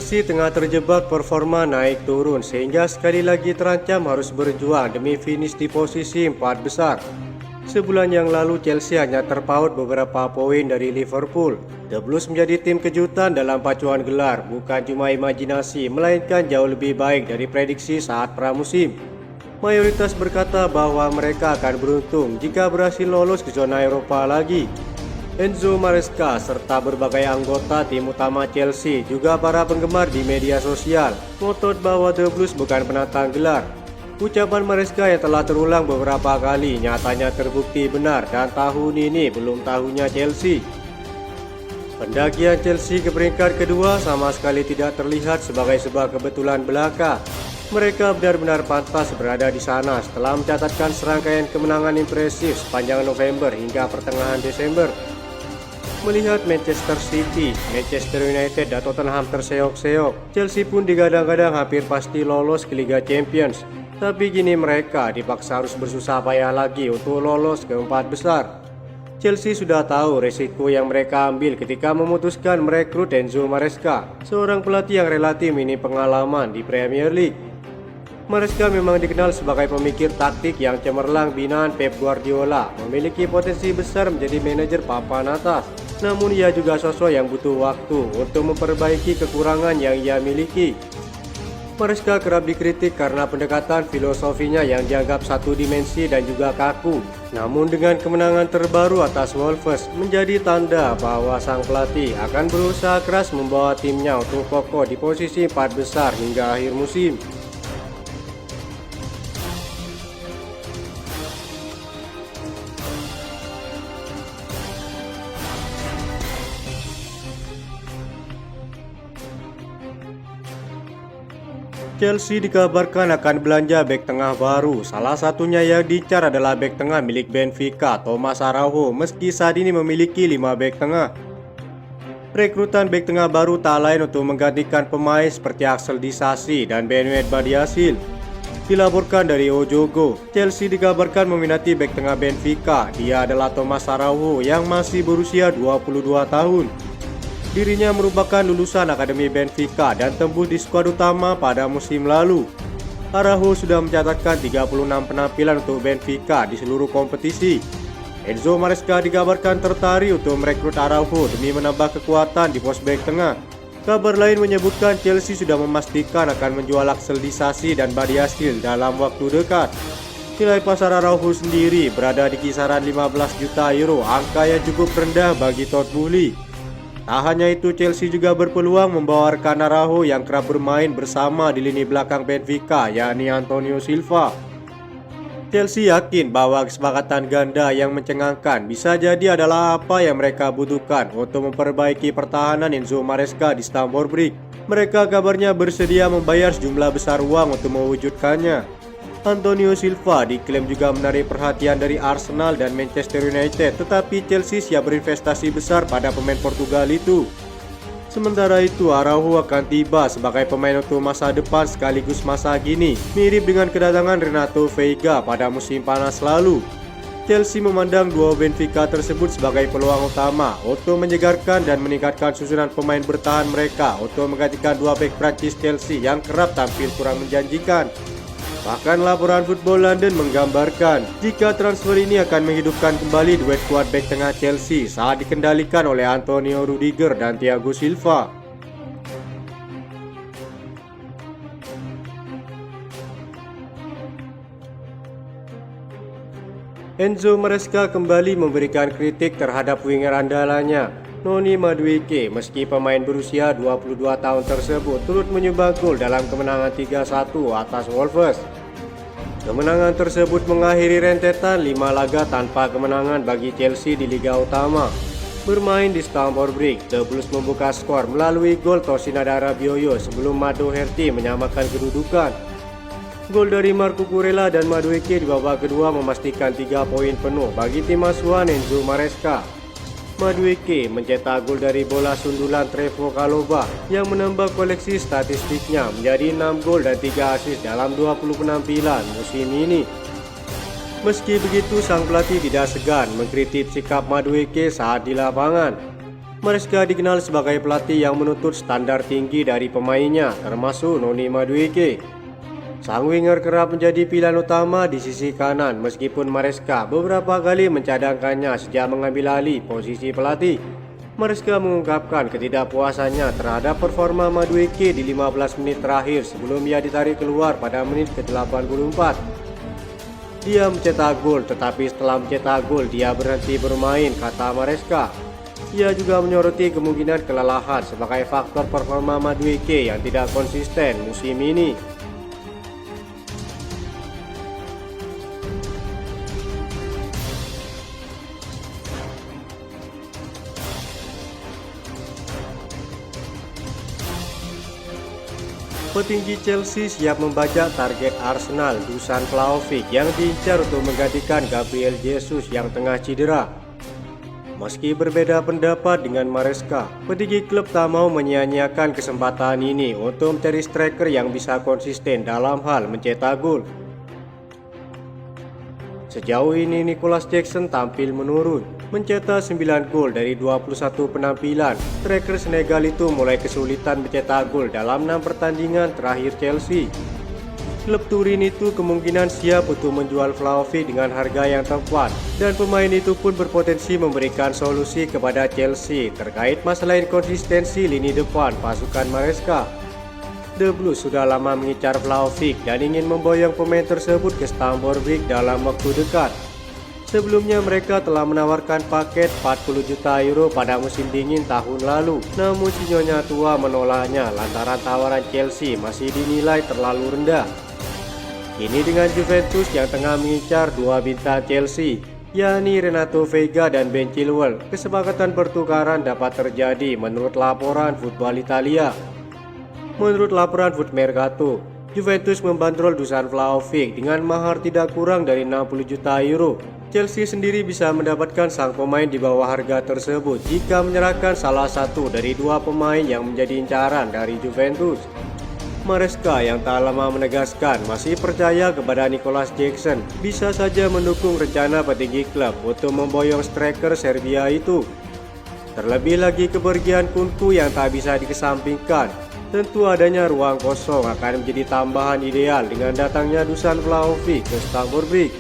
Chelsea tengah terjebak performa naik turun sehingga sekali lagi terancam harus berjuang demi finish di posisi 4 besar. Sebulan yang lalu Chelsea hanya terpaut beberapa poin dari Liverpool. The Blues menjadi tim kejutan dalam pacuan gelar, bukan cuma imajinasi melainkan jauh lebih baik dari prediksi saat pramusim. Mayoritas berkata bahwa mereka akan beruntung jika berhasil lolos ke zona Eropa lagi. Enzo Maresca serta berbagai anggota tim utama Chelsea juga para penggemar di media sosial ngotot bahwa The Blues bukan penantang gelar. Ucapan Maresca yang telah terulang beberapa kali nyatanya terbukti benar dan tahun ini belum tahunnya Chelsea. Pendakian Chelsea ke peringkat kedua sama sekali tidak terlihat sebagai sebuah kebetulan belaka. Mereka benar-benar pantas berada di sana setelah mencatatkan serangkaian kemenangan impresif sepanjang November hingga pertengahan Desember. Melihat Manchester City, Manchester United dan Tottenham terseok-seok, Chelsea pun digadang-gadang hampir pasti lolos ke Liga Champions. Tapi kini mereka dipaksa harus bersusah payah lagi untuk lolos ke 4 besar. Chelsea sudah tahu resiko yang mereka ambil ketika memutuskan merekrut Enzo Maresca, seorang pelatih yang relatif minim pengalaman di Premier League. Maresca memang dikenal sebagai pemikir taktik yang cemerlang binaan Pep Guardiola, memiliki potensi besar menjadi manajer papan atas. Namun ia juga sosok yang butuh waktu untuk memperbaiki kekurangan yang ia miliki. Maresca kerap dikritik karena pendekatan filosofinya yang dianggap satu dimensi dan juga kaku. Namun dengan kemenangan terbaru atas Wolves menjadi tanda bahwa sang pelatih akan berusaha keras membawa timnya untuk kokoh di posisi 4 besar hingga akhir musim. Chelsea dikabarkan akan belanja bek tengah baru. Salah satunya yang diincar adalah bek tengah milik Benfica, Thomas Araujo, meski saat ini memiliki 5 bek tengah. Rekrutan bek tengah baru tak lain untuk menggantikan pemain seperti Axel Disasi dan Benued Badiashile. Dilaporkan dari Ojogo, Chelsea dikabarkan meminati bek tengah Benfica. Dia adalah Thomas Araujo yang masih berusia 22 tahun. Dirinya merupakan lulusan Akademi Benfica dan tembus di skuad utama pada musim lalu. Araujo sudah mencatatkan 36 penampilan untuk Benfica di seluruh kompetisi. Enzo Maresca dikabarkan tertarik untuk merekrut Araujo demi menambah kekuatan di pos bek tengah. Kabar lain menyebutkan Chelsea sudah memastikan akan menjual Axel Disasi dan Badiashile dalam waktu dekat. Nilai pasar Araujo sendiri berada di kisaran 15 juta euro, angka yang cukup rendah bagi Todd Boehly. Tak hanya itu, Chelsea juga berpeluang membawa rekan Araujo yang kerap bermain bersama di lini belakang Benfica, yakni Antonio Silva. Chelsea yakin bahwa kesepakatan ganda yang mencengangkan bisa jadi adalah apa yang mereka butuhkan untuk memperbaiki pertahanan Enzo Maresca di Stamford Bridge. Mereka kabarnya bersedia membayar sejumlah besar uang untuk mewujudkannya. Antonio Silva diklaim juga menarik perhatian dari Arsenal dan Manchester United, tetapi Chelsea siap berinvestasi besar pada pemain Portugal itu. Sementara itu, Araujo akan tiba sebagai pemain untuk masa depan sekaligus masa kini, mirip dengan kedatangan Renato Veiga pada musim panas lalu. Chelsea memandang duo Benfica tersebut sebagai peluang utama untuk menyegarkan dan meningkatkan susunan pemain bertahan mereka untuk menggantikan dua bek Prancis Chelsea yang kerap tampil kurang menjanjikan. Bahkan laporan Football London menggambarkan jika transfer ini akan menghidupkan kembali duet kuat bek tengah Chelsea saat dikendalikan oleh Antonio Rudiger dan Thiago Silva. Enzo Maresca kembali memberikan kritik terhadap winger andalannya, Noni Madueke, meski pemain berusia 22 tahun tersebut turut menyumbang gol dalam kemenangan 3-1 atas Wolves. Kemenangan tersebut mengakhiri rentetan 5 laga tanpa kemenangan bagi Chelsea di Liga Utama. Bermain di Stamford Bridge, The Blues membuka skor melalui gol Tosinada Rabiot sebelum Mado Herty menyamakan kedudukan. Gol dari Marco Kurela dan Madueke di babak kedua memastikan 3 poin penuh bagi tim asuhan Enzo Maresca. Madueke mencetak gol dari bola sundulan Trevoh Chalobah yang menambah koleksi statistiknya menjadi 6 gol dan 3 assist dalam 20 penampilan musim ini. Meski begitu, sang pelatih tidak segan mengkritik sikap Madueke saat di lapangan. Maresca dikenal sebagai pelatih yang menuntut standar tinggi dari pemainnya, termasuk Noni Madueke. Sang winger kerap menjadi pilihan utama di sisi kanan meskipun Maresca beberapa kali mencadangkannya sejak mengambil alih posisi pelatih. Maresca mengungkapkan ketidakpuasannya terhadap performa Madueke di 15 menit terakhir sebelum ia ditarik keluar pada menit ke-84. Dia mencetak gol, tetapi setelah mencetak gol dia berhenti bermain, kata Maresca. Ia juga menyoroti kemungkinan kelelahan sebagai faktor performa Madueke yang tidak konsisten musim ini. Petinggi Chelsea siap membajak target Arsenal Dusan Vlahovic yang diincar untuk menggantikan Gabriel Jesus yang tengah cedera. Meski berbeda pendapat dengan Maresca, petinggi klub tak mau menyia-nyiakan kesempatan ini untuk mencari striker yang bisa konsisten dalam hal mencetak gol. Sejauh ini Nicholas Jackson tampil menurun, mencetak 9 gol dari 21 penampilan. Striker Senegal itu mulai kesulitan mencetak gol dalam 6 pertandingan terakhir Chelsea. Klub Turin itu kemungkinan siap untuk menjual Vlahovic dengan harga yang tepat, dan pemain itu pun berpotensi memberikan solusi kepada Chelsea terkait masalah inkonsistensi lini depan pasukan Maresca. The Blues sudah lama mengincar Vlahovic dan ingin memboyong pemain tersebut ke Stamford Bridge dalam waktu dekat. Sebelumnya mereka telah menawarkan paket 40 juta euro pada musim dingin tahun lalu, namun si nyonya tua menolaknya lantaran tawaran Chelsea masih dinilai terlalu rendah. Kini dengan Juventus yang tengah mengincar dua bintang Chelsea, yakni Renato Veiga dan Ben Chilwell, kesepakatan pertukaran dapat terjadi menurut laporan Football Italia. Menurut laporan Foot Mercato, Juventus membandrol Dusan Vlahovic dengan mahar tidak kurang dari 60 juta euro. Chelsea sendiri bisa mendapatkan sang pemain di bawah harga tersebut jika menyerahkan salah satu dari dua pemain yang menjadi incaran dari Juventus. Maresca yang tak lama menegaskan masih percaya kepada Nicholas Jackson bisa saja mendukung rencana petinggi klub untuk memboyong striker Serbia itu. Terlebih lagi kepergian Kunku yang tak bisa dikesampingkan. Tentu adanya ruang kosong akan menjadi tambahan ideal dengan datangnya Dusan Vlahovic ke Stamford Bridge.